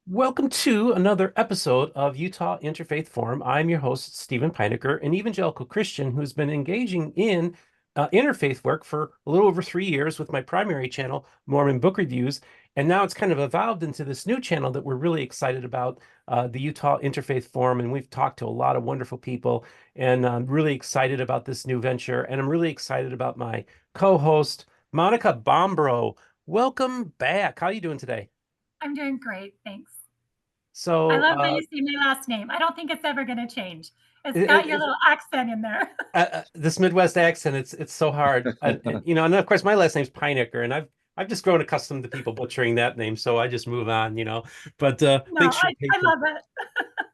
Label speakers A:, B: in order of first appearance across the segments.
A: Welcome to another episode of Utah Interfaith Forum. I'm your host, Stephen Pynakker, an evangelical Christian who's been engaging in interfaith work for a little over 3 years with my primary channel, Mormon Book Reviews. And now it's kind of evolved into this new channel that we're really excited about, the Utah Interfaith Forum. And we've talked to a lot of wonderful people, and I'm really excited about this new venture. And I'm really excited about my co-host, Monica Bambrough. Welcome back. How are you doing today?
B: I'm doing great, thanks. I
A: So,
B: love that you say my last name. I don't think it's ever gonna change. It's
A: it,
B: got your
A: it,
B: little accent in there.
A: this Midwest accent, it's so hard. And of course, my last name's Pynakker, and I've just grown accustomed to people butchering that name, so I just move on. But
B: No,
A: thanks for your
B: I
A: patience.
B: love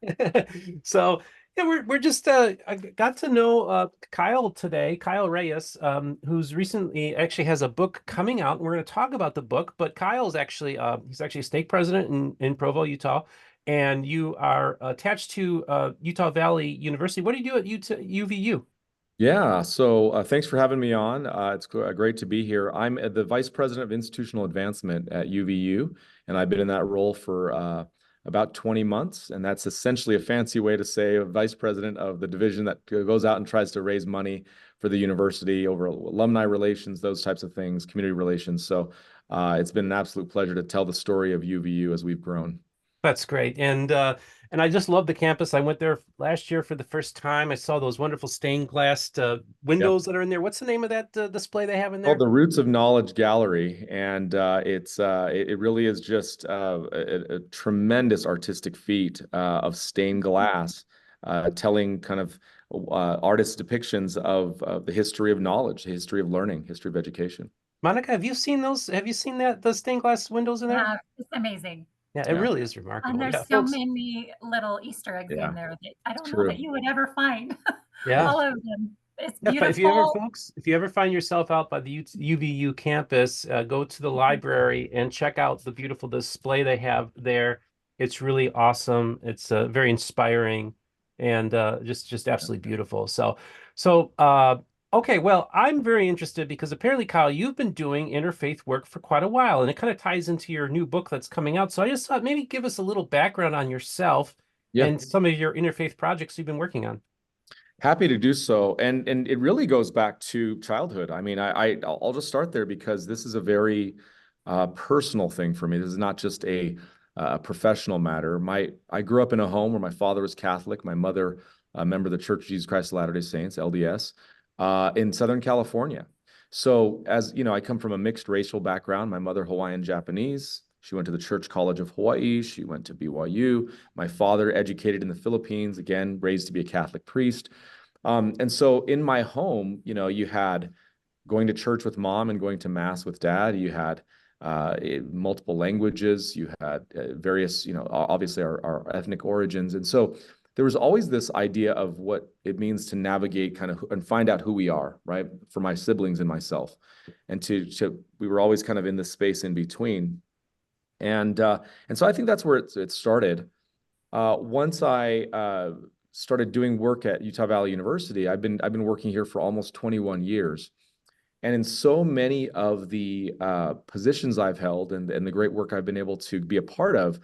B: it.
A: So yeah, we're just I got to know Kyle today, Kyle Reyes, who's recently actually has a book coming out, and we're going to talk about the book. But Kyle's actually he's actually a stake president in Provo, Utah, and you are attached to Utah Valley University. What do you do at UVU?
C: Yeah, so thanks for having me on. It's great to be here. I'm the Vice President of Institutional Advancement at UVU, and I've been in that role for about 20 months. And that's essentially a fancy way to say a Vice President of the division that goes out and tries to raise money for the university over alumni relations, those types of things, community relations. So it's been an absolute pleasure to tell the story of UVU as we've grown.
A: That's great. And I just love the campus. I went there last year for the first time. I saw those wonderful stained glass
C: Yep.
A: windows that are in there. What's the name of that display they have in
C: Called
A: there?
C: the Roots of Knowledge Gallery, and it really is just a tremendous artistic feat of stained glass, telling kind of artist depictions of the history of knowledge, the history of learning, history of education.
A: Monica, have you seen those? Have you seen that the stained glass windows in there?
B: Yeah, it's amazing.
A: Yeah, it
C: Yeah,
A: really is
B: And
A: remarkable. Yeah,
B: there's so
A: folks.
B: many little Easter eggs
C: yeah,
B: in there that I
C: it's
B: don't know that
C: true.
B: you would ever find.
A: Yeah.
B: All of them. It's
A: Yeah, if you ever,
B: beautiful.
A: folks, if you ever find yourself out by the UVU campus, go to the library and check out the beautiful display they have there. It's really awesome. It's very inspiring and just absolutely beautiful. So okay, well, I'm very interested because apparently, Kyle, you've been doing interfaith work for quite a while, and it kind of ties into your new book that's coming out. So I just thought maybe give us a little background on yourself
C: Yeah.
A: and some of your interfaith projects you've been working on.
C: Happy to do so. And it really goes back to childhood. I mean, I'll just start there because this is a very personal thing for me. This is not just a professional matter. I grew up in a home where my father was Catholic, my mother a member of the Church of Jesus Christ of Latter-day Saints, LDS, in Southern California. So as you know, I come from a mixed racial background. My mother Hawaiian Japanese. She went to the Church College of Hawaii. She went to BYU. My father educated in the Philippines, again, raised to be a Catholic priest. And so in my home, you know, you had going to church with mom and going to mass with dad. You had multiple languages. You had various, you know, obviously our ethnic origins. And so there was always this idea of what it means to navigate kind of and find out who we are, right? For my siblings and myself. And we were always kind of in this space in between. And so I think that's where it started. Once I started doing work at Utah Valley University, I've been working here for almost 21 years. And in so many of the positions I've held and the great work I've been able to be a part of,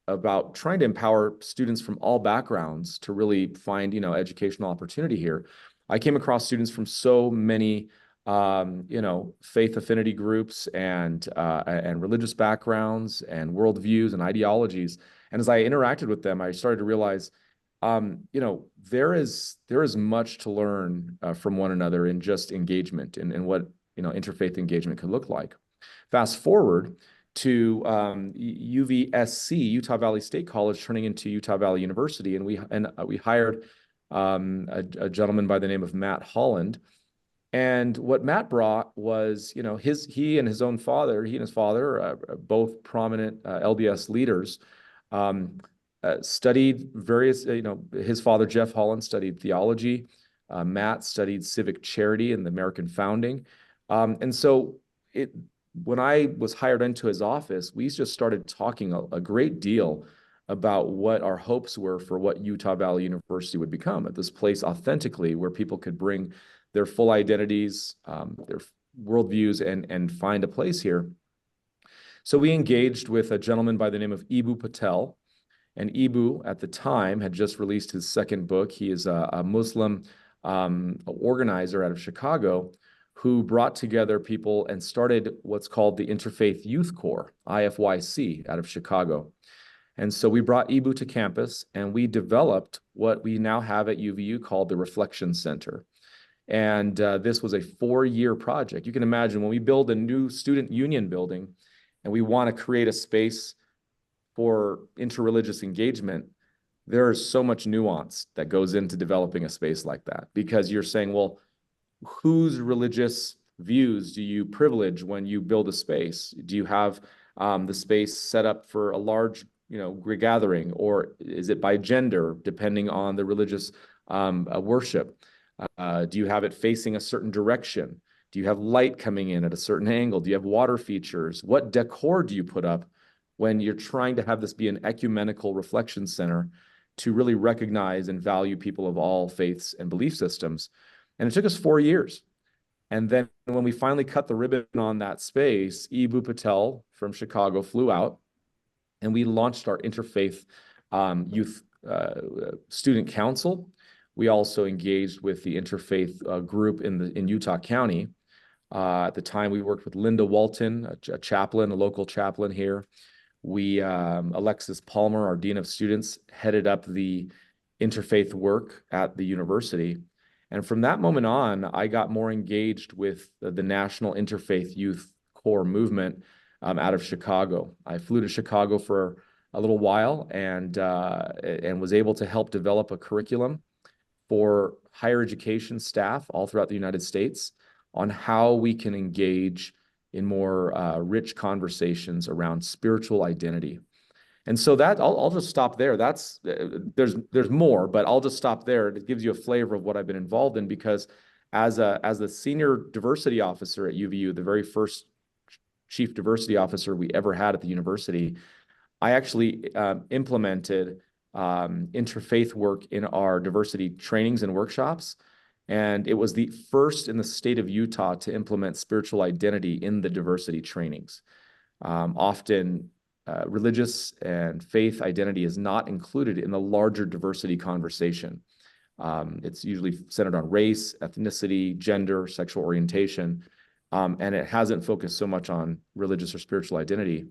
C: about trying to empower students from all backgrounds to really find, you know, educational opportunity here. I came across students from so many, you know, faith affinity groups and religious backgrounds and worldviews and ideologies. And as I interacted with them, I started to realize, you know, there is much to learn from one another in just engagement and what, you know, interfaith engagement could look like. Fast forward to UVSC, Utah Valley State College, turning into Utah Valley University, and we hired a gentleman by the name of Matt Holland. And what Matt brought was, you know, he and his father, both prominent LDS leaders, studied various, you know, his father, Jeff Holland, studied theology. Matt studied civic charity and the American founding. And so when I was hired into his office, we just started talking a great deal about what our hopes were for what Utah Valley University would become, at this place authentically where people could bring their full identities, their worldviews, and find a place here. So we engaged with a gentleman by the name of Eboo Patel. And Eboo, at the time, had just released his second book. He is a Muslim organizer out of Chicago who brought together people and started what's called the Interfaith Youth Corps, IFYC, out of Chicago. And so we brought Eboo to campus, and we developed what we now have at UVU called the Reflection Center. And this was a 4-year project. You can imagine when we build a new student union building and we want to create a space for interreligious engagement, there is so much nuance that goes into developing a space like that, because you're saying, well, whose religious views do you privilege when you build a space? Do you have the space set up for a large, gathering, or is it by gender, depending on the religious worship? Do you have it facing a certain direction? Do you have light coming in at a certain angle? Do you have water features? What decor do you put up when you're trying to have this be an ecumenical reflection center to really recognize and value people of all faiths and belief systems? And it took us 4 years. And then when we finally cut the ribbon on that space, Eboo Patel from Chicago flew out, and we launched our Interfaith Youth Student Council. We also engaged with the Interfaith group in Utah County. At the time, we worked with Linda Walton, a chaplain, a local chaplain here. Alexis Palmer, our Dean of Students, headed up the interfaith work at the university. And from that moment on, I got more engaged with the National Interfaith Youth Corps movement out of Chicago. I flew to Chicago for a little while and was able to help develop a curriculum for higher education staff all throughout the United States on how we can engage in more rich conversations around spiritual identity. And so that I'll just stop there. There's more, but I'll just stop there. It gives you a flavor of what I've been involved in, because as the senior diversity officer at UVU, the very first chief diversity officer we ever had at the university, I actually implemented interfaith work in our diversity trainings and workshops. And it was the first in the state of Utah to implement spiritual identity in the diversity trainings. Often religious and faith identity is not included in the larger diversity conversation. It's usually centered on race, ethnicity, gender, sexual orientation, and it hasn't focused so much on religious or spiritual identity.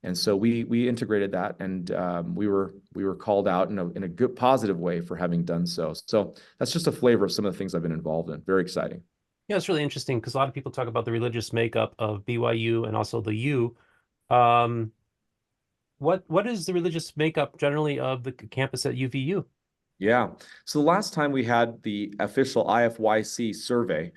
C: And so we integrated that, and we were called out in a good, positive way for having done so. So that's just a flavor of some of the things I've been involved in. Very exciting.
A: Yeah, it's really interesting because a lot of people talk about the religious makeup of BYU and also the U. What is the religious makeup generally of the campus at UVU?
C: Yeah. So the last time we had the official IFYC survey,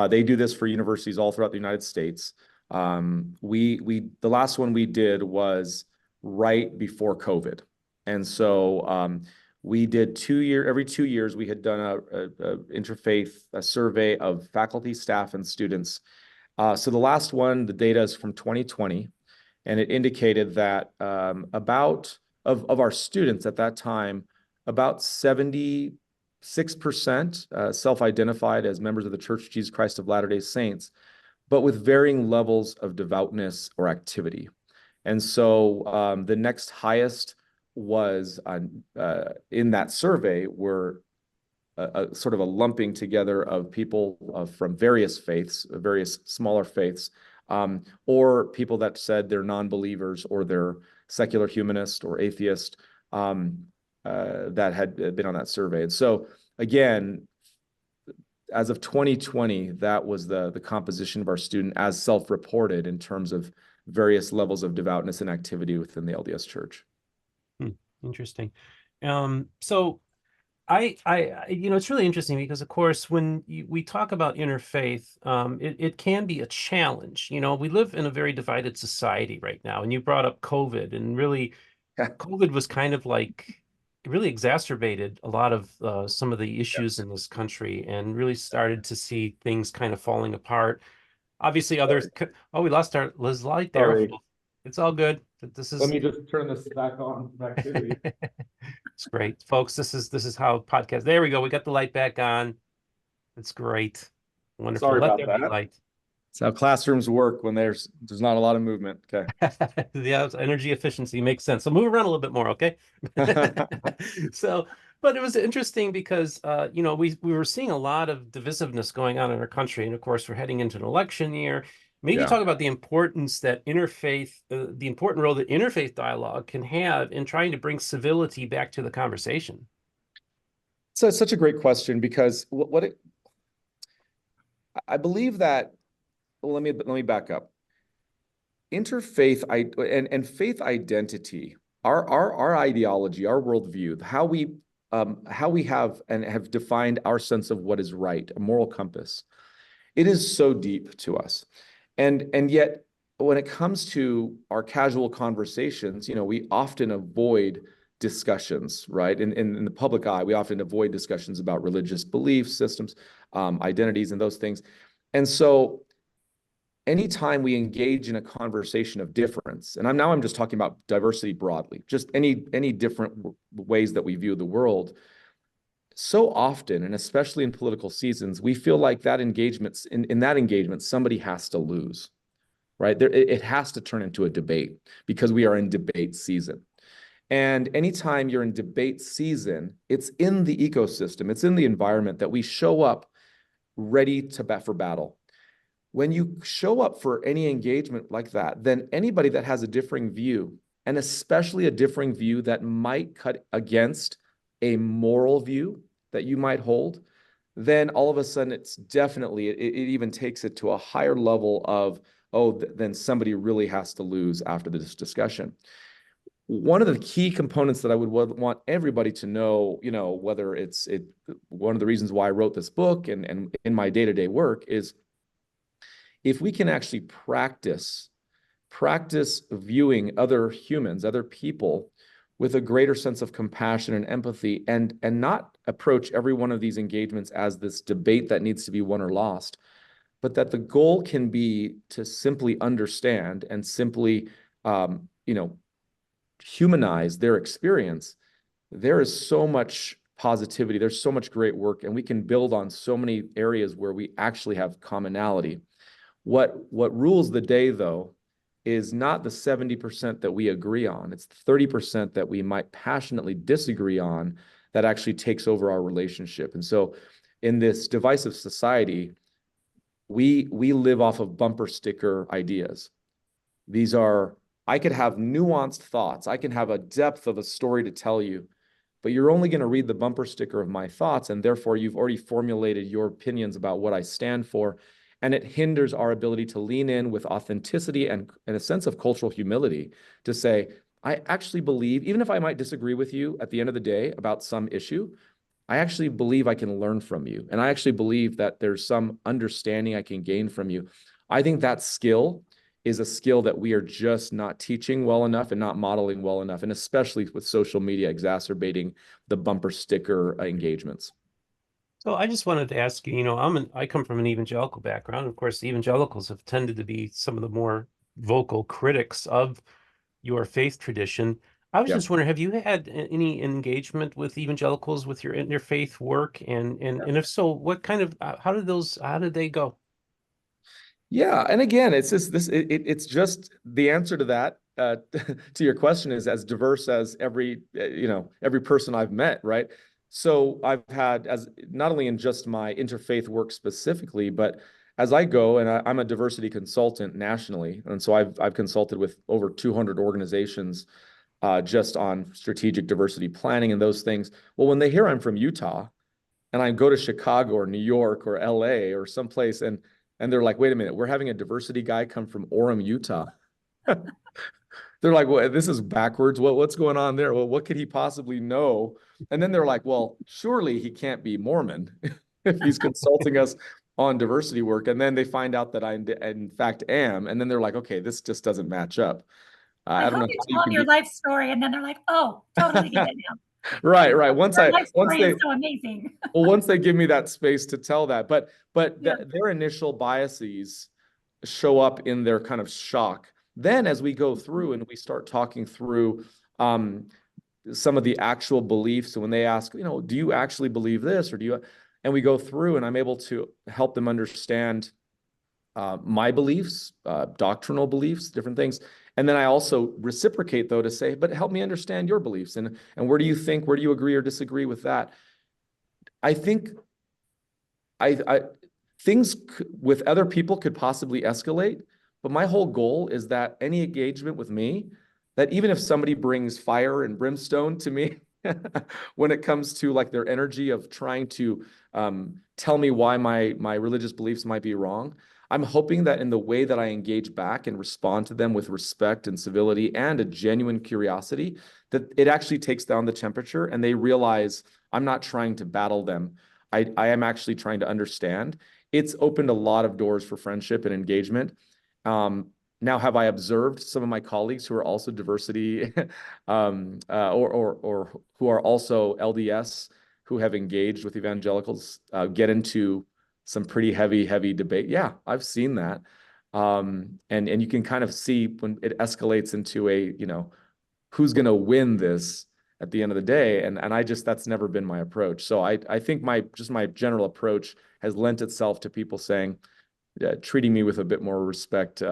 C: they do this for universities all throughout the United States. The last one we did was right before COVID. And so we did every 2 years, we had done a interfaith survey of faculty, staff, and students. So the last one, the data is from 2020, and it indicated that about of our students at that time, about 76% self-identified as members of the Church of Jesus Christ of Latter-day Saints, but with varying levels of devoutness or activity. And so the next highest was in that survey were a sort of a lumping together of people from various faiths, various smaller faiths, or people that said they're non-believers or they're secular humanist or atheist that had been on that survey. And so again, as of 2020, that was the composition of our student as self-reported in terms of various levels of devoutness and activity within the LDS Church.
A: Interesting. So it's really interesting because, of course, when we talk about interfaith, it can be a challenge. We live in a very divided society right now, and you brought up COVID, and really, COVID was kind of like, it really exacerbated a lot of some of the issues in this country, and really started to see things kind of falling apart. Obviously, others. Oh, we lost our light there.
C: Sorry.
A: It's all good. This is.
C: Let me just turn this back on.
A: It's great, folks. This is how podcast. There we go. We got the light back on. It's great. Wonderful.
C: Sorry
A: Let
C: about
A: there be
C: that.
A: light.
C: It's how classrooms work when there's not a lot of movement. Okay.
A: Yeah, energy efficiency makes sense. So move around a little bit more, okay? So, but it was interesting because we were seeing a lot of divisiveness going on in our country, and of course we're heading into an election year. Maybe
C: Yeah.
A: talk about the importance that the important role that interfaith dialogue can have in trying to bring civility back to the conversation.
C: So it's such a great question because I believe that, well, let me back up. Interfaith and faith identity, our ideology, our worldview, how we have defined our sense of what is right, a moral compass. It is so deep to us. And yet when it comes to our casual conversations, we often avoid discussions, right? In the public eye, we often avoid discussions about religious belief systems, identities, and those things. And so anytime we engage in a conversation of difference, and I'm just talking about diversity broadly, just any different ways that we view the world, so often, and especially in political seasons, we feel like that in that engagement, somebody has to lose, right? It has to turn into a debate because we are in debate season. And anytime you're in debate season, it's in the ecosystem, it's in the environment that we show up ready for battle. When you show up for any engagement like that, then anybody that has a differing view, and especially a differing view that might cut against a moral view that you might hold, then all of a sudden it's definitely, it even takes it to a higher level of, then somebody really has to lose after this discussion. One of the key components that I would want everybody to know, whether it's one of the reasons why I wrote this book and in my day-to-day work is, if we can actually practice viewing other humans, other people, with a greater sense of compassion and empathy, and not approach every one of these engagements as this debate that needs to be won or lost, but that the goal can be to simply understand and simply humanize their experience, there is so much positivity, there's so much great work, and we can build on so many areas where we actually have commonality. What rules the day, though, is not the 70% that we agree on. It's the 30% that we might passionately disagree on that actually takes over our relationship. And so in this divisive society, we live off of bumper sticker ideas. These are, I could have nuanced thoughts. I can have a depth of a story to tell you, but you're only going to read the bumper sticker of my thoughts, and therefore you've already formulated your opinions about what I stand for. And it hinders our ability to lean in with authenticity and a sense of cultural humility to say, I actually believe, even if I might disagree with you at the end of the day about some issue, I actually believe I can learn from you. And I actually believe that there's some understanding I can gain from you. I think that skill is a skill that we are just not teaching well enough and not modeling well enough, and especially with social media exacerbating the bumper sticker engagements.
A: So I just wanted to ask you, I come from an evangelical background. Of course, evangelicals have tended to be some of the more vocal critics of your faith tradition. I was
C: Yeah.
A: just wondering, have you had any engagement with evangelicals with your interfaith work? And if so, what kind of how did they go?
C: Yeah, and again, it's just the answer to that to your question is as diverse as every person I've met, right? So I've had, as not only in just my interfaith work specifically, but as I go, and I'm a diversity consultant nationally, and so I've consulted with over 200 organizations just on strategic diversity planning and those things. Well, when they hear I'm from Utah, and I go to Chicago or New York or LA or someplace, and they're like, wait a minute, we're having a diversity guy come from Orem, Utah. They're like, well, this is backwards. What's going on there? Well, what could he possibly know? And then they're like, well, surely he can't be Mormon if he's consulting us on diversity work. And then they find out that I, in fact, am. And then they're like, okay, this just doesn't match up.
B: I
C: I don't
B: hope
C: know
B: you
C: how
B: tell them your life story, and then they're like, "Oh, totally get it now."
C: Right.
B: Your life story is so amazing.
C: Well, once they give me that space to tell that, but
B: Yeah.
C: their initial biases show up in their kind of shock. Then as we go through and we start talking through some of the actual beliefs, so when they ask, do you actually believe this, or do you, and we go through and I'm able to help them understand my beliefs, doctrinal beliefs, different things. And then I also reciprocate, though, to say, but help me understand your beliefs. And where do you agree or disagree with that? I think things with other people could possibly escalate, but my whole goal is that any engagement with me, that even if somebody brings fire and brimstone to me, when it comes to like their energy of trying to tell me why my religious beliefs might be wrong, I'm hoping that in the way that I engage back and respond to them with respect and civility and a genuine curiosity, that it actually takes down the temperature and they realize I'm not trying to battle them. I am actually trying to understand. It's opened a lot of doors for friendship and engagement. Now, have I observed some of my colleagues who are also diversity or who are also LDS who have engaged with evangelicals get into some pretty heavy debate? Yeah, I've seen that. And you can kind of see when it escalates into a, who's going to win this at the end of the day. And that's never been my approach. So I think my general approach has lent itself to people saying, treating me with a bit more respect,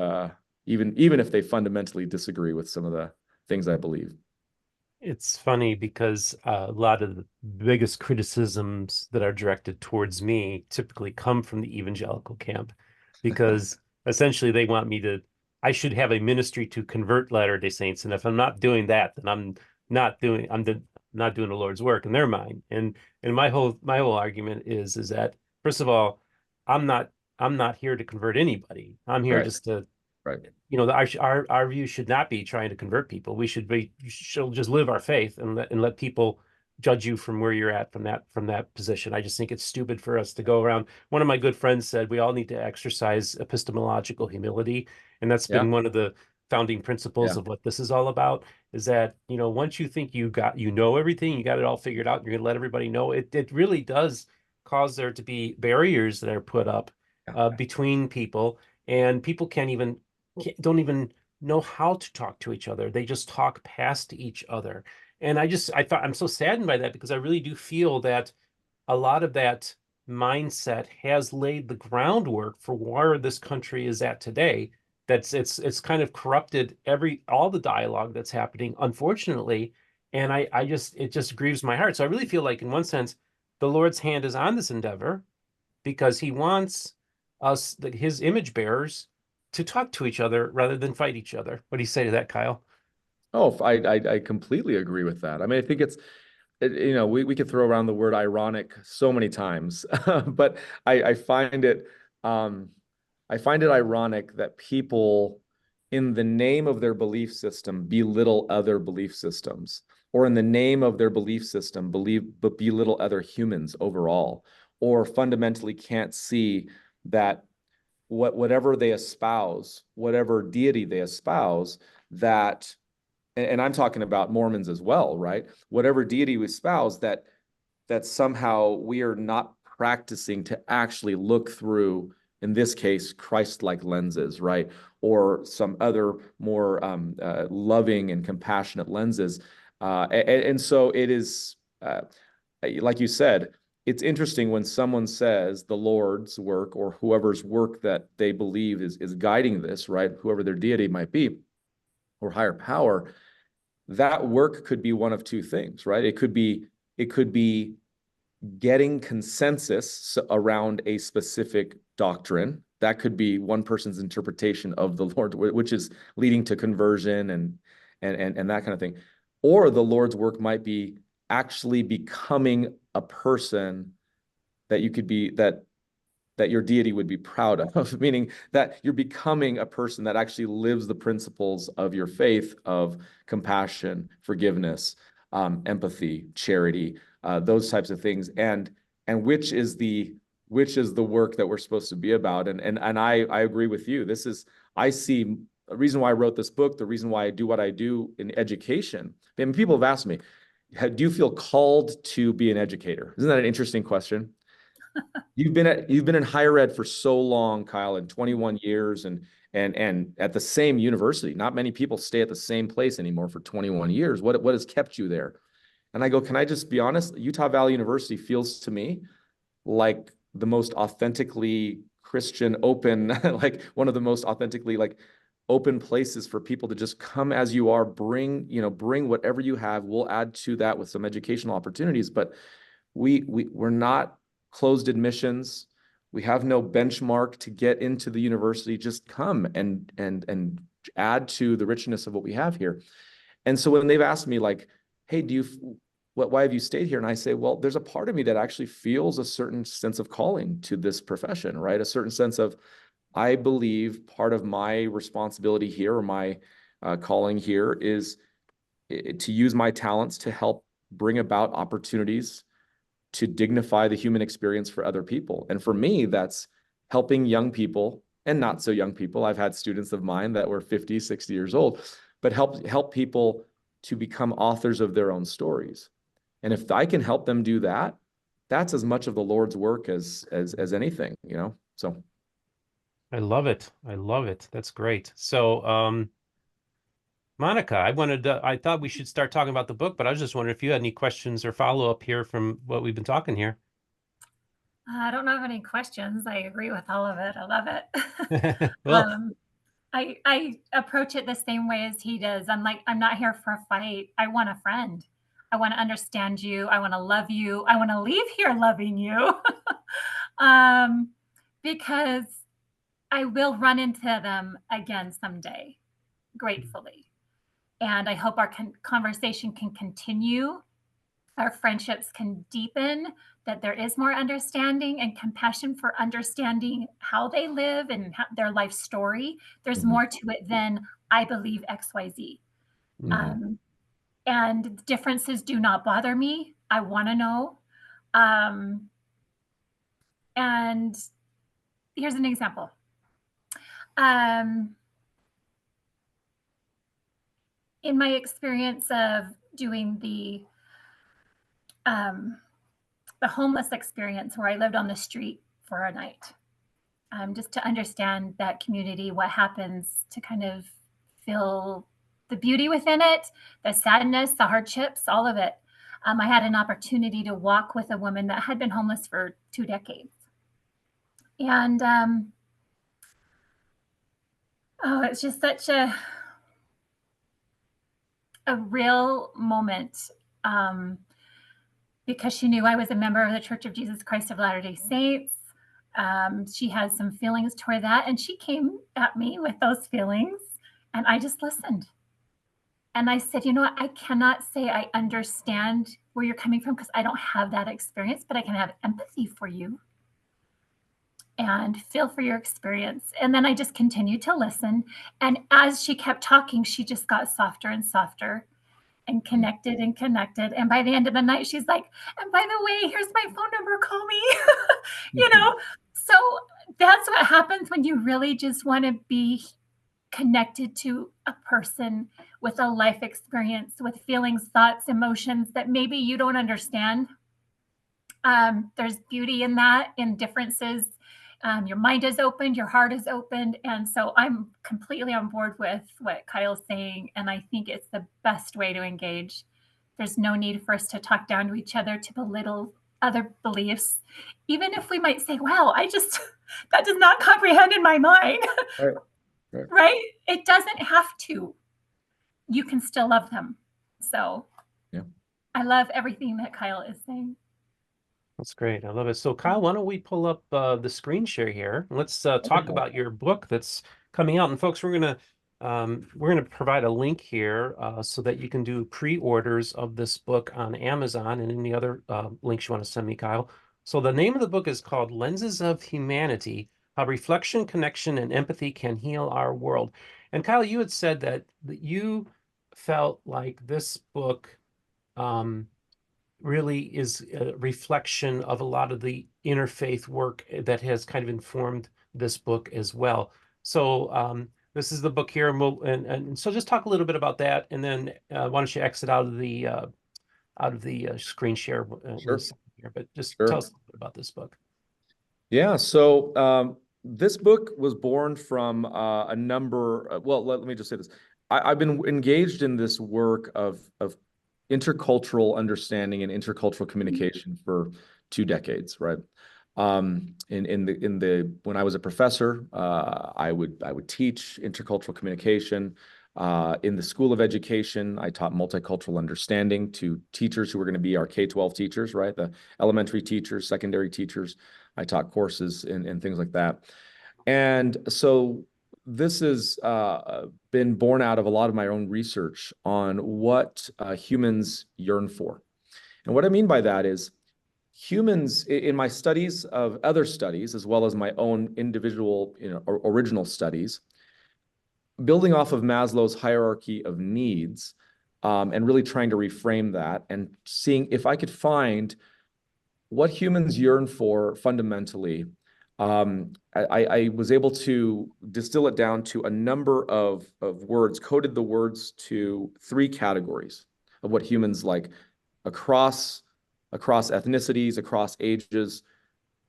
C: even if they fundamentally disagree with some of the things I believe.
A: It's funny because a lot of the biggest criticisms that are directed towards me typically come from the evangelical camp, because essentially they want I should have a ministry to convert Latter-day Saints, and if I'm not doing that, then I'm not doing the Lord's work in their mind. And my whole argument is that, first of all, I'm not here to convert anybody. I'm here
C: Right.
A: just to
C: Right.
A: Our view should not be trying to convert people. We should just live our faith and let people judge you from where you're at from that position. I just think it's stupid for us to go around. One of my good friends said we all need to exercise epistemological humility, and that's
C: Yeah.
A: been one of the founding principles of what this is all about. Is that once you think you know everything, you got it all figured out, and you're gonna let everybody know, it really does cause there to be barriers that are put up between people, and people don't even know how to talk to each other. They just talk past each other. And I'm so saddened by that, because I really do feel that a lot of that mindset has laid the groundwork for where this country is at today. It's kind of corrupted all the dialogue that's happening, unfortunately. And it just grieves my heart. So I really feel like, in one sense, the Lord's hand is on this endeavor, because he wants us, his image bearers, to talk to each other rather than fight each other. What do you say to that, Kyle?
C: Oh, I completely agree with that. I mean, I think we could throw around the word ironic so many times, but I find it ironic that people, in the name of their belief system, belittle other belief systems, or in the name of their belief system, belittle other humans overall, or fundamentally can't see that whatever they espouse, whatever deity they espouse, that, and I'm talking about Mormons as well, right? Whatever deity we espouse, that somehow we are not practicing to actually look through, in this case, Christ-like lenses, right? Or some other more loving and compassionate lenses. And so it is, like you said, it's interesting when someone says the Lord's work, or whoever's work that they believe is guiding this, right? Whoever their deity might be, or higher power, that work could be one of two things, right? It could be getting consensus around a specific doctrine. That could be one person's interpretation of the Lord, which is leading to conversion and that kind of thing. Or the Lord's work might be actually becoming a person that your deity would be proud of, meaning that you're becoming a person that actually lives the principles of your faith of compassion, forgiveness, empathy, charity, those types of things, and which is the work that we're supposed to be about. And I agree with you. I see a reason why I wrote this book, the reason why I do what I do in education. I mean, people have asked me, do you feel called to be an educator? Isn't that an interesting question? You've been in higher ed for so long, Kyle, in 21 years, and at the same university. Not many people stay at the same place anymore for 21 years. What has kept you there? And I go, can I just be honest? Utah Valley University feels to me like the most authentically Christian, open, like one of the most authentically like open places for people to just come as you are, bring whatever you have. We'll add to that with some educational opportunities, but we're not closed admissions. We have no benchmark to get into the university. Just come and add to the richness of what we have here. And so when they've asked me like, hey, why have you stayed here? And I say, well, there's a part of me that actually feels a certain sense of calling to this profession, right? A certain sense of, I believe part of my responsibility here, or my calling here, is to use my talents to help bring about opportunities to dignify the human experience for other people. And for me, that's helping young people and not so young people. I've had students of mine that were 50, 60 years old, but help people to become authors of their own stories. And if I can help them do that, that's as much of the Lord's work as anything, So
A: I love it. I love it. That's great. So, Monica, I thought we should start talking about the book, but I was just wondering if you had any questions or follow up here from what we've been talking here.
B: I don't have any questions. I agree with all of it. I love it.
A: Well,
B: I approach it the same way as he does. I'm like, I'm not here for a fight. I want a friend. I want to understand you. I want to love you. I want to leave here loving you. Because I will run into them again someday, gratefully. And I hope our conversation can continue. Our friendships can deepen, that there is more understanding and compassion for understanding how they live and their life story. There's more to it than I believe XYZ. And differences do not bother me. I want to know. And here's an example. In my experience of doing the homeless experience, where I lived on the street for a night, just to understand that community, what happens, to kind of feel the beauty within it, the sadness, the hardships, all of it. I had an opportunity to walk with a woman that had been homeless for 2 decades. And it's just such a real moment, because she knew I was a member of the Church of Jesus Christ of Latter-day Saints. She had some feelings toward that, and she came at me with those feelings, and I just listened. And I said, you know what? I cannot say I understand where you're coming from because I don't have that experience, but I can have empathy for you and feel for your experience. And then I just continued to listen. And as she kept talking, she just got softer and softer and connected and connected. And by the end of the night, she's like, and by the way, here's my phone number, call me. So that's what happens when you really just want to be connected to a person with a life experience, with feelings, thoughts, emotions that maybe you don't understand. There's beauty in that, in differences. Your mind is opened, your heart is opened. And so I'm completely on board with what Kyle's saying. And I think it's the best way to engage. There's no need for us to talk down to each other, to belittle other beliefs, even if we might say, wow, that does not comprehend in my mind. Right? It doesn't have to. You can still love them. So
C: yeah.
B: I love everything that Kyle is saying.
A: That's great. I love it. So Kyle, why don't we pull up the screen share here? Let's talk about your book that's coming out. And folks, we're gonna provide a link here so that you can do pre-orders of this book on Amazon and any other links you want to send me, Kyle. So the name of the book is called Lenses of Humanity: How Reflection, Connection, and Empathy Can Heal Our World. And Kyle, you had said that you felt like this book really is a reflection of a lot of the interfaith work that has kind of informed this book as well. So this is the book here, and so just talk a little bit about that, and then why don't you exit out of the screen share
C: Sure.
A: Here, but just
C: Sure.
A: tell us a little bit about this book.
C: Yeah, so this book was born from a number. Well, let me just say this: I've been engaged in this work of intercultural understanding and intercultural communication for 2 decades, right? When I was a professor, I would teach intercultural communication. In the School of Education, I taught multicultural understanding to teachers who were going to be our K-12 teachers, right? The elementary teachers, secondary teachers. I taught courses and things like that. And so this has been born out of a lot of my own research on what humans yearn for. And what I mean by that is humans, in my studies of other studies, as well as my own individual, original studies, building off of Maslow's hierarchy of needs, and really trying to reframe that and seeing if I could find what humans yearn for fundamentally. I was able to distill it down to a number of words, coded the words to 3 categories of what humans like across ethnicities, across ages,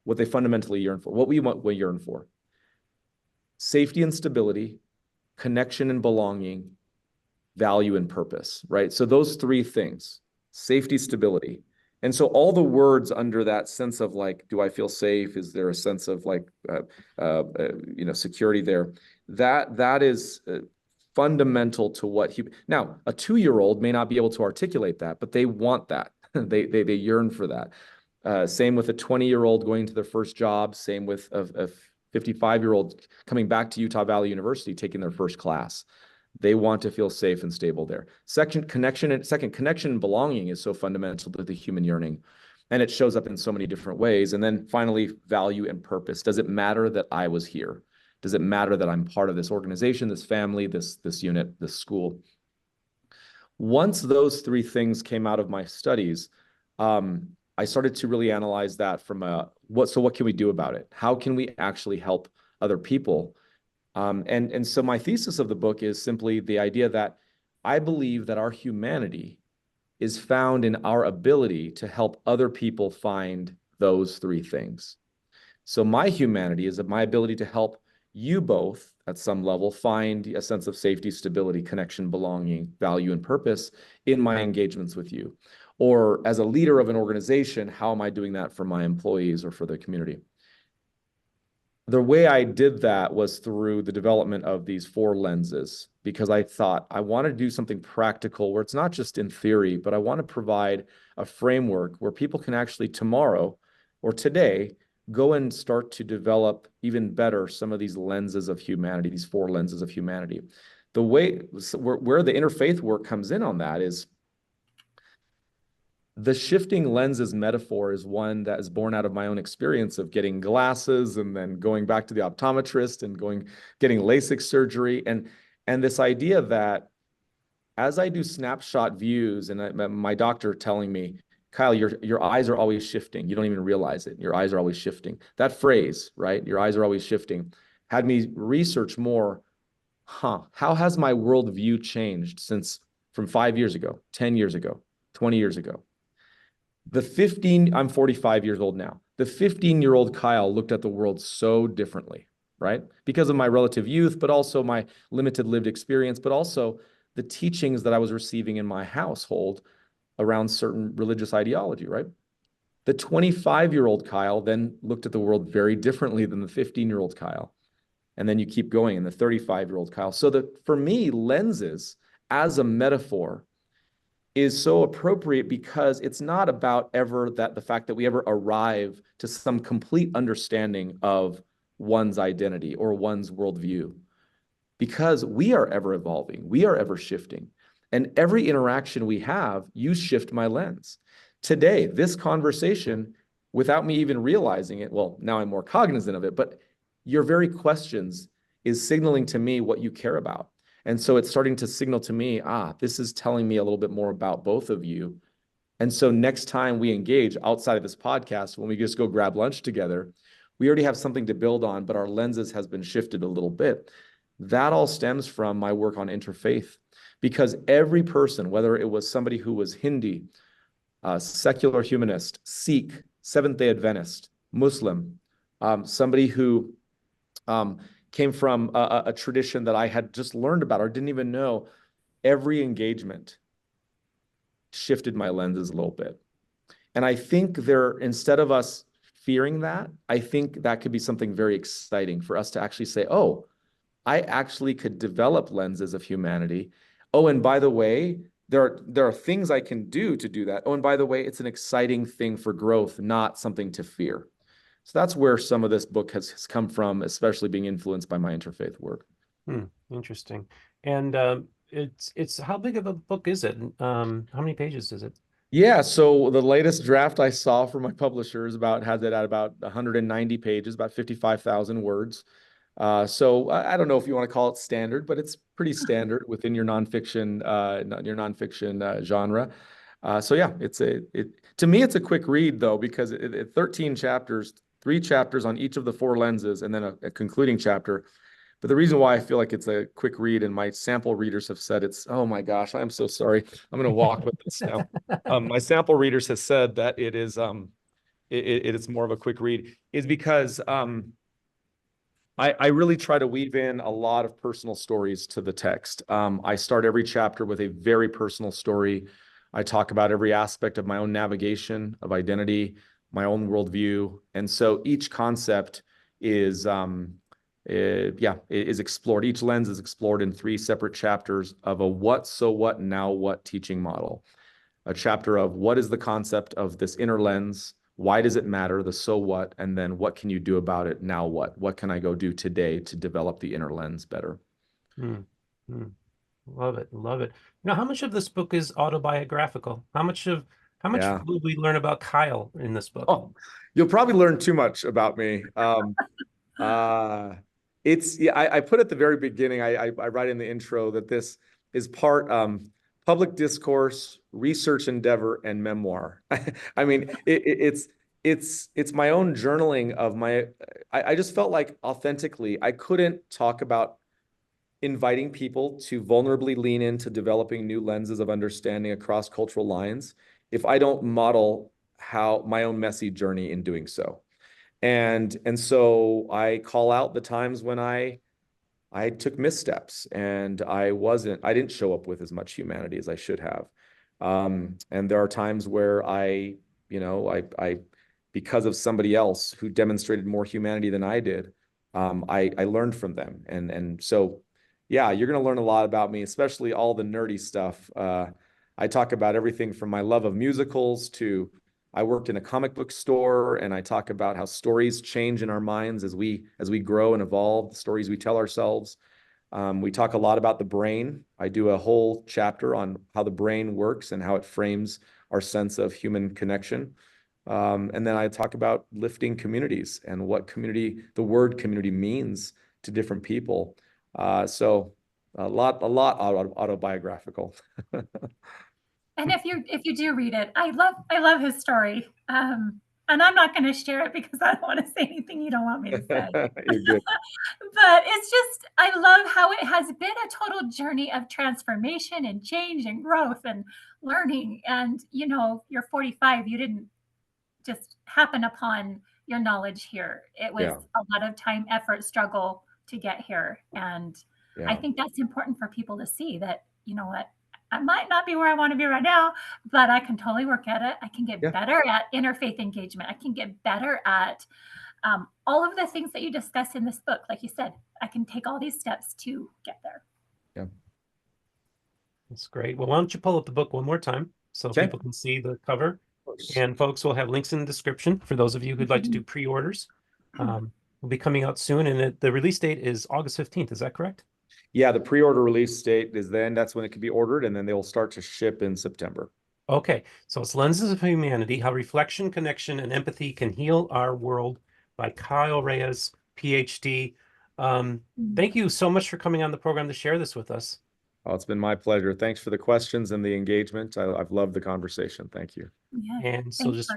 C: what they fundamentally yearn for, what we yearn for. Safety and stability, connection and belonging, value and purpose, right? So those 3 things, safety, stability. And so all the words under that sense of like, do I feel safe? Is there a sense of like, security there? That is fundamental to what now, a 2-year-old may not be able to articulate that, but they want that. They yearn for that. Same with a 20-year-old going to their first job. Same with a 55-year-old coming back to Utah Valley University, taking their first class. They want to feel safe and stable there. Second, connection and belonging is so fundamental to the human yearning. And it shows up in so many different ways. And then finally, value and purpose. Does it matter that I was here? Does it matter that I'm part of this organization, this family, this unit, this school? Once those 3 things came out of my studies, I started to really analyze that from what can we do about it? How can we actually help other people? And so my thesis of the book is simply the idea that I believe that our humanity is found in our ability to help other people find those 3 things. So my humanity is my ability to help you both at some level find a sense of safety, stability, connection, belonging, value, and purpose in my engagements with you. Or as a leader of an organization, how am I doing that for my employees or for the community? The way I did that was through the development of these 4 lenses, because I thought I want to do something practical where it's not just in theory, but I want to provide a framework where people can actually tomorrow or today go and start to develop even better some of these lenses of humanity, these 4 lenses of humanity. The way where the interfaith work comes in on that is the shifting lenses metaphor is one that is born out of my own experience of getting glasses and then going back to the optometrist and getting LASIK surgery. And this idea that as I do snapshot views and my doctor telling me, Kyle, your eyes are always shifting. You don't even realize it. Your eyes are always shifting. That phrase, right? Your eyes are always shifting, had me research more. How has my worldview changed from 5 years ago, 10 years ago, 20 years ago? I'm 45 years old now. The 15-year-old Kyle looked at the world so differently, right? Because of my relative youth, but also my limited lived experience, but also the teachings that I was receiving in my household around certain religious ideology, right? The 25-year-old Kyle then looked at the world very differently than the 15-year-old Kyle. And then you keep going in the 35-year-old Kyle. So for me, lenses as a metaphor is so appropriate because it's not about the fact that we ever arrive to some complete understanding of one's identity or one's worldview, because we are ever evolving, we are ever shifting. And every interaction we have, you shift my lens. Today, this conversation, without me even realizing it, well, now I'm more cognizant of it, but your very questions is signaling to me what you care about. And so it's starting to signal to me, this is telling me a little bit more about both of you. And so next time we engage outside of this podcast, when we just go grab lunch together, we already have something to build on, but our lenses has been shifted a little bit. That all stems from my work on interfaith, because every person, whether it was somebody who was Hindi, secular humanist, Sikh, Seventh-day Adventist, Muslim, somebody who came from a tradition that I had just learned about or didn't even know, every engagement shifted my lenses a little bit. And I think instead of us fearing that, I think that could be something very exciting for us to actually say, oh, I actually could develop lenses of humanity. Oh, and by the way, there are things I can do to do that. Oh, and by the way, it's an exciting thing for growth, not something to fear. So that's where some of this book has come from, especially being influenced by my interfaith work.
A: Interesting. And it's how big of a book is it? How many pages is it?
C: Yeah, so the latest draft I saw from my publisher is has it at about 190 pages, about 55,000 words. So I don't know if you want to call it standard, but it's pretty standard within your nonfiction genre. So yeah, to me it's a quick read though, because 13 chapters, 3 chapters on each of the 4 lenses, and then a concluding chapter. But the reason why I feel like it's a quick read, and my sample readers have said oh my gosh, I'm so sorry. I'm going to walk with this now. My sample readers have said that it is more of a quick read, is because I really try to weave in a lot of personal stories to the text. I start every chapter with a very personal story. I talk about every aspect of my own navigation of identity, my own worldview. And so each concept is explored. Each lens is explored in 3 separate chapters of a what, so what, now what teaching model. A chapter of what is the concept of this inner lens? Why does it matter? The so what, and then what can you do about it? Now what? What can I go do today to develop the inner lens better?
A: Love it. Love it. Now, how much of this book is autobiographical? How much will we learn about Kyle in this book?
C: Oh, you'll probably learn too much about me. I put at the very beginning, I write in the intro that this is part public discourse, research endeavor, and memoir. I mean, it's my own journaling of I just felt like authentically, I couldn't talk about inviting people to vulnerably lean into developing new lenses of understanding across cultural lines if I don't model how my own messy journey in doing so. And so I call out the times when I took missteps and I didn't show up with as much humanity as I should have. And there are times where I because of somebody else who demonstrated more humanity than I did, I learned from them. And so, yeah, you're going to learn a lot about me, especially all the nerdy stuff. I talk about everything from my love of musicals to I worked in a comic book store, and I talk about how stories change in our minds as we grow and evolve, the stories we tell ourselves. We talk a lot about the brain. I do a whole chapter on how the brain works and how it frames our sense of human connection. And then I talk about lifting communities and what the word community means to different people. So a lot autobiographical.
B: And if you do read it, I love his story. And I'm not going to share it because I don't want to say anything you don't want me to say.
C: You're good.
B: But it's just, I love how it has been a total journey of transformation and change and growth and learning. And, you're 45, you didn't just happen upon your knowledge here. It was a lot of time, effort, struggle to get here. And I think that's important for people to see that, you know what, I might not be where I want to be right now, but I can totally work at it. I can get better at interfaith engagement. I can get better at all of the things that you discuss in this book. Like you said, I can take all these steps to get there.
C: Yeah.
A: That's great. Well, why don't you pull up the book one more time so people can see the cover? And folks, will have links in the description for those of you who'd like to do pre-orders. Will be coming out soon, and the release date is August 15th. Is that correct?
C: Yeah, the pre-order release date is that's when it can be ordered, and then they will start to ship in September.
A: Okay, so it's Lenses of Humanity, How Reflection, Connection, and Empathy Can Heal Our World by Kyle Reyes, PhD. Thank you so much for coming on the program to share this with us.
C: Oh, it's been my pleasure. Thanks for the questions and the engagement. I've loved the conversation. Thank you.
B: Yeah,
A: and so just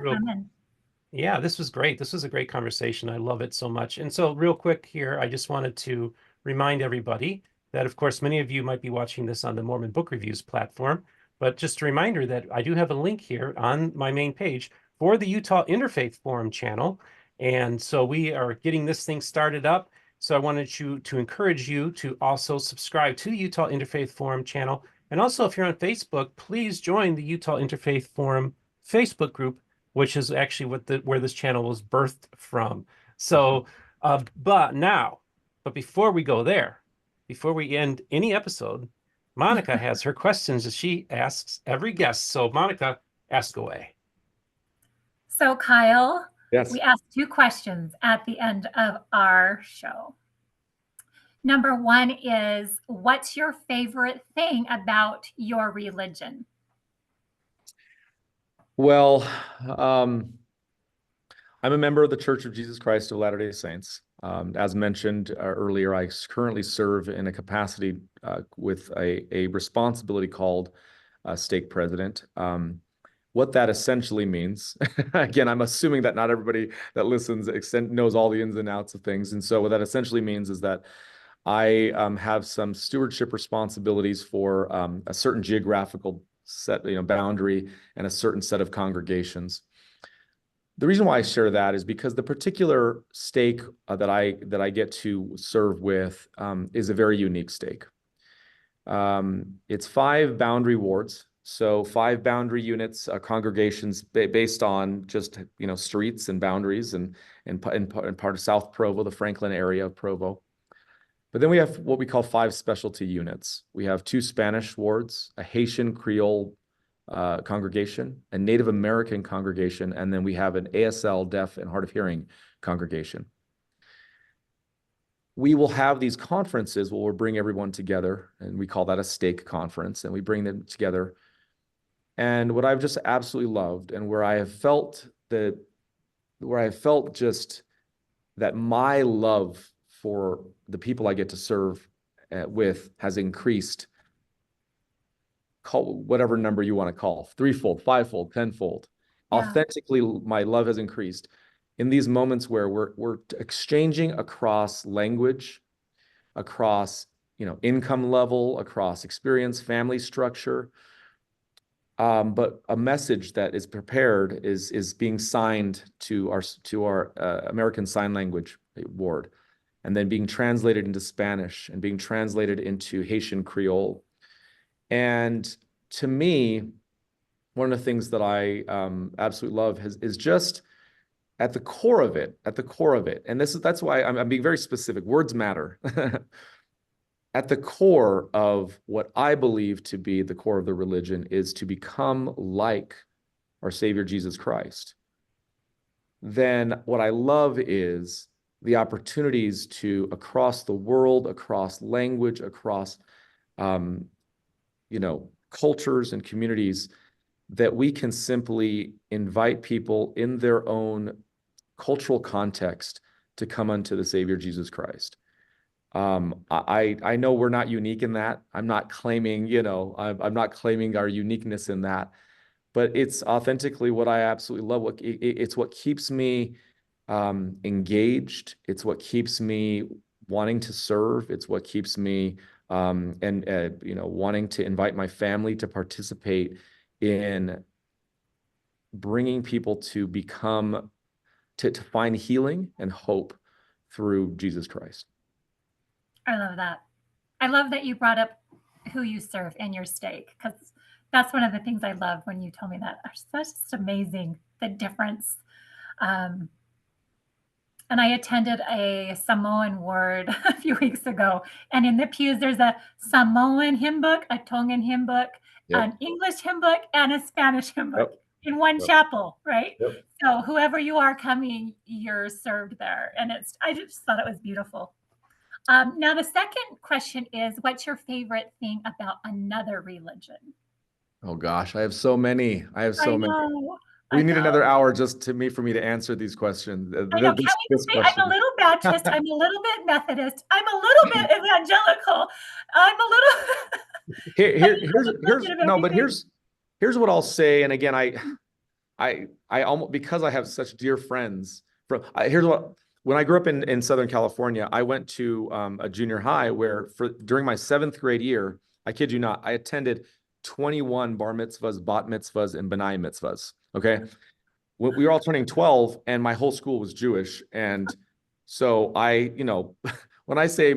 A: yeah, this was great. This was a great conversation. I love it so much. And so real quick here, I just wanted to remind everybody that, of course, many of you might be watching this on the Mormon Book Reviews platform, but just a reminder that I do have a link here on my main page for the Utah Interfaith Forum channel. And so we are getting this thing started up. So I wanted to encourage you to also subscribe to the Utah Interfaith Forum channel. And also, if you're on Facebook, please join the Utah Interfaith Forum Facebook group which is actually where this channel was birthed from. So, but before we go there, before we end any episode, Monica has her questions that she asks every guest. So, Monica, ask away.
B: So, Kyle,
C: Yes.
B: we ask 2 questions at the end of our show. Number 1 is, what's your favorite thing about your religion?
C: Well, I'm a member of the Church of Jesus Christ of Latter-day Saints. As mentioned earlier, I currently serve in a capacity with a responsibility called stake president. What that essentially means, again, I'm assuming that not everybody that listens knows all the ins and outs of things. And so what that essentially means is that I have some stewardship responsibilities for a certain geographical set, boundary and a certain set of congregations. The reason why I share that is because the particular stake that I get to serve with is a very unique stake. It's 5 boundary wards, so 5 boundary units, congregations based on just streets and boundaries, and part of South Provo, the Franklin area of Provo. But then we have what we call 5 specialty units. We have 2 Spanish wards, a Haitian Creole congregation, a Native American congregation, and then we have an ASL, deaf and hard of hearing congregation. We will have these conferences where we'll bring everyone together, and we call that a stake conference, and we bring them together. And what I've just absolutely loved, and where I have felt just that my love for the people I get to serve with has increased. Call whatever number you want to call, 3-fold, 5-fold, 10-fold. Yeah. Authentically, my love has increased in these moments where we're exchanging across language, across income level, across experience, family structure. But a message that is prepared is being signed to our American Sign Language ward, and then being translated into Spanish and being translated into Haitian Creole. And to me, one of the things that I absolutely love is just at the core of it, and that's why I'm being very specific. Words matter. At the core of what I believe to be the core of the religion is to become like our Savior Jesus Christ. Then what I love is the opportunities to, across the world, across language, across cultures and communities, that we can simply invite people in their own cultural context to come unto the Savior Jesus Christ. I know we're not unique in that. I'm not claiming, I'm not claiming our uniqueness in that, but it's authentically what I absolutely love. It's what keeps me engaged. It's what keeps me wanting to serve. It's what keeps me wanting to invite my family to participate in bringing people to find healing and hope through Jesus Christ.
B: I love that. I love that you brought up who you serve in your stake, because that's one of the things I love when you told me that. That's just amazing, the difference. And I attended a Samoan ward a few weeks ago, and in the pews there's a Samoan hymn book, a Tongan hymn book, yep, an English hymn book, and a Spanish hymn book, yep, in one, yep, chapel, right? Yep. So whoever you are coming, you're served there, and I just thought it was beautiful. Now, the second question is, what's your favorite thing about another religion?
C: Oh gosh, I have so many. I know. We need another hour just for me to answer these questions.
B: I know. Can we say I'm a little Baptist, I'm a little bit Methodist, I'm a little bit Evangelical, I'm a little.
C: Here's what I'll say. And again, I almost, because I have such dear friends when I grew up in Southern California, I went to a junior high where during my 7th grade year, I kid you not, I attended 21 bar mitzvahs, bat mitzvahs, and benai mitzvahs. Okay. We were all turning 12 and my whole school was Jewish. And so when I say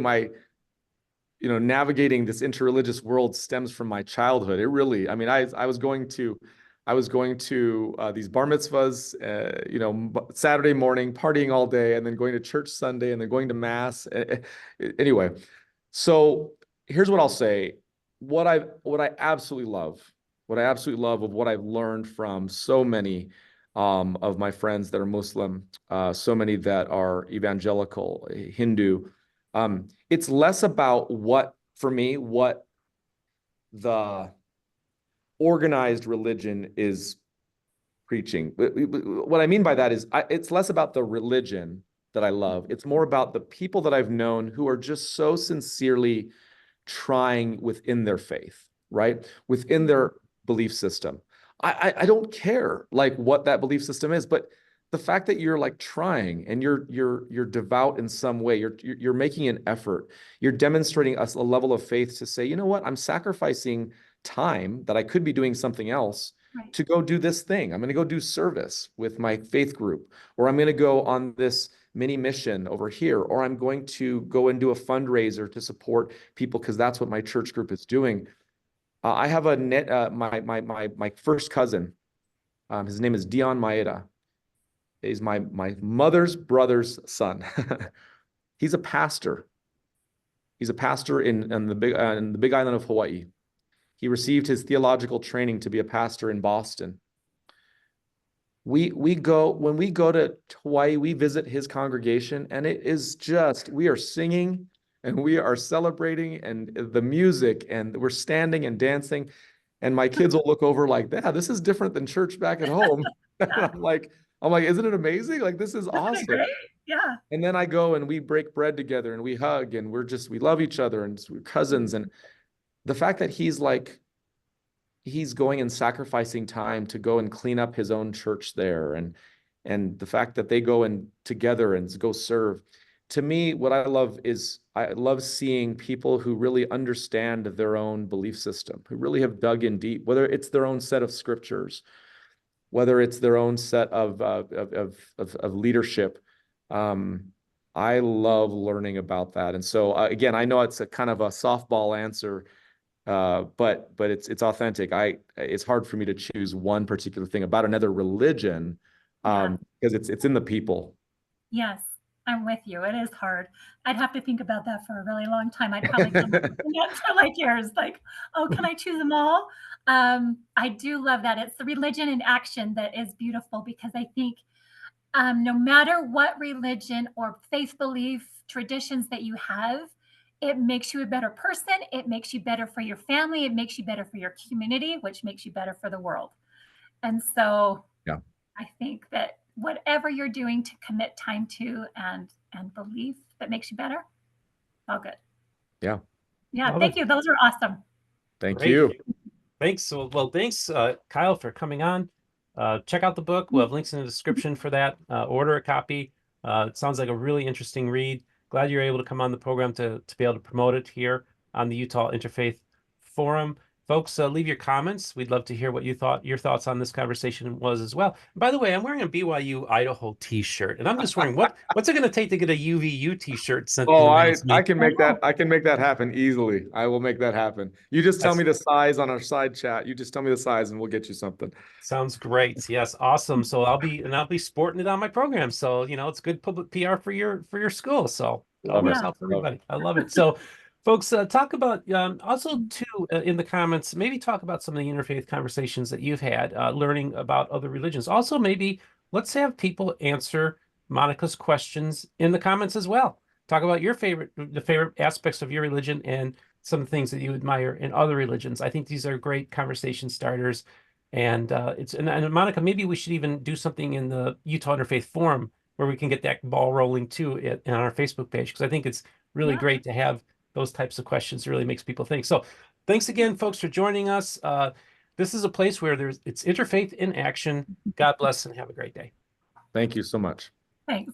C: navigating this interreligious world stems from my childhood, it really, I was going to I was going to these bar mitzvahs, Saturday morning, partying all day, and then going to church Sunday, and then going to mass. Anyway, so here's what I'll say. What I absolutely love, of what I've learned from so many of my friends that are Muslim, so many that are evangelical, Hindu. It's less about what the organized religion is preaching. What I mean by that is it's less about the religion that I love. It's more about the people that I've known who are just so sincerely trying within their faith, right? Within their belief system. I don't care like what that belief system is, but the fact that you're like trying and you're devout in some way, you're making an effort, you're demonstrating a level of faith to say, you know what, I'm sacrificing time that I could be doing something else to go do this thing. I'm going to go do service with my faith group, or I'm going to go on this mini mission over here, or I'm going to go and do a fundraiser to support people because that's what my church group is doing. I have my first cousin. His name is Dion Maeda. He's my mother's brother's son. He's a pastor. He's a pastor in the Big Island of Hawaii. He received his theological training to be a pastor in Boston. When we go to Hawaii, we visit his congregation, and it is just, we are singing and we are celebrating, and the music, and we're standing and dancing, and my kids will look over like, "Dad, this is different than church back at home." And I'm like, isn't it amazing? Like, this is awesome.
B: Great. Yeah.
C: And then I go and we break bread together and we hug and we love each other and we're cousins. And the fact that he's going and sacrificing time to go and clean up his own church there, and the fact that they go and together and go serve. To me, what I love is I love seeing people who really understand their own belief system, who really have dug in deep, whether it's their own set of scriptures, whether it's their own set of leadership. I love learning about that. And so again, I know it's a kind of a softball answer, but it's authentic. It's hard for me to choose one particular thing about another religion, because it's in the people.
B: Yes, I'm with you. It is hard. I'd have to think about that for a really long time. I'd probably come up with an answer like yours, like, oh, can I choose them all? I do love that. It's the religion in action that is beautiful, because I think no matter what religion or faith belief traditions that you have, it makes you a better person. It makes you better for your family. It makes you better for your community, which makes you better for the world. And so I think that whatever you're doing to commit time to and belief that makes you better, all good.
C: Yeah.
B: Thank you. Those are awesome.
C: Thank you.
A: Thanks. Well, thanks, Kyle, for coming on. Check out the book. We'll have links in the description for that. Order a copy. It sounds like a really interesting read. Glad you're able to come on the program to be able to promote it here on the Utah Interfaith Forum. Folks, leave your comments. We'd love to hear what your thoughts on this conversation was as well. And by the way, I'm wearing a BYU Idaho t-shirt, and I'm just wondering what's it going to take to get a UVU t-shirt sent?
C: Oh, I can make that. I can make that happen easily. I will make that happen. You just tell me the size on our side chat. You just tell me the size, and we'll get you something.
A: Sounds great. Yes, awesome. So I'll be sporting it on my program. So it's good public PR for your school. So it always helps everybody. I love it. So. Folks, talk about also too in the comments, maybe talk about some of the interfaith conversations that you've had, learning about other religions. Also, maybe let's have people answer Monica's questions in the comments as well. Talk about the favorite aspects of your religion and some things that you admire in other religions. I think these are great conversation starters. And and Monica, maybe we should even do something in the Utah Interfaith Forum where we can get that ball rolling too on our Facebook page, because I think it's really great to have those types of questions. Really makes people think. So thanks again, folks, for joining us. This is a place where it's interfaith in action. God bless and have a great day.
C: Thank you so much.
B: Thanks.